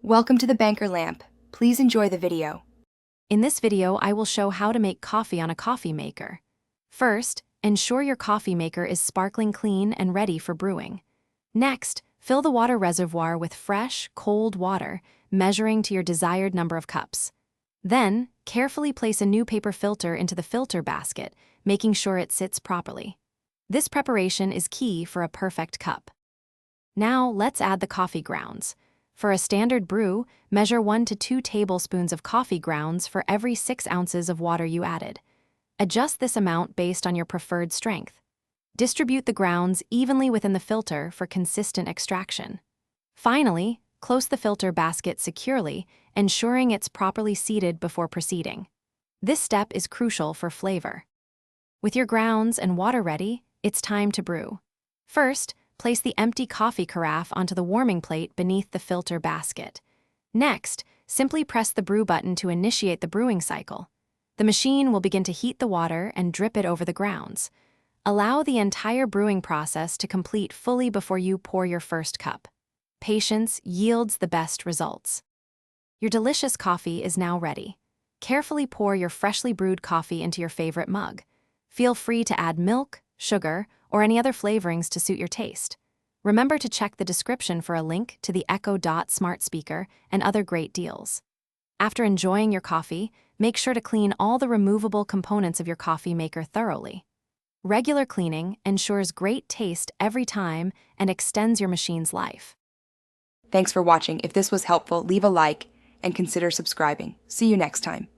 Welcome to the Banker Lamp. Please enjoy the video. In this video, I will show how to make coffee on a coffee maker. First, ensure your coffee maker is sparkling clean and ready for brewing. Next, fill the water reservoir with fresh, cold water, measuring to your desired number of cups. Then, carefully place a new paper filter into the filter basket, making sure it sits properly. This preparation is key for a perfect cup. Now, let's add the coffee grounds. For a standard brew, measure 1 to 2 tablespoons of coffee grounds for every 6 ounces of water you added. Adjust this amount based on your preferred strength. Distribute the grounds evenly within the filter for consistent extraction. Finally, close the filter basket securely, ensuring it's properly seated before proceeding. This step is crucial for flavor. With your grounds and water ready, it's time to brew. First, place the empty coffee carafe onto the warming plate beneath the filter basket. Next, simply press the brew button to initiate the brewing cycle. The machine will begin to heat the water and drip it over the grounds. Allow the entire brewing process to complete fully before you pour your first cup. Patience yields the best results. Your delicious coffee is now ready. Carefully pour your freshly brewed coffee into your favorite mug. Feel free to add milk, sugar, or any other flavorings to suit your taste. Remember to check the description for a link to the Echo Dot smart speaker and other great deals. After enjoying your coffee, make sure to clean all the removable components of your coffee maker thoroughly. Regular cleaning ensures great taste every time and extends your machine's life. Thanks for watching. If this was helpful, leave a like and consider subscribing. See you next time.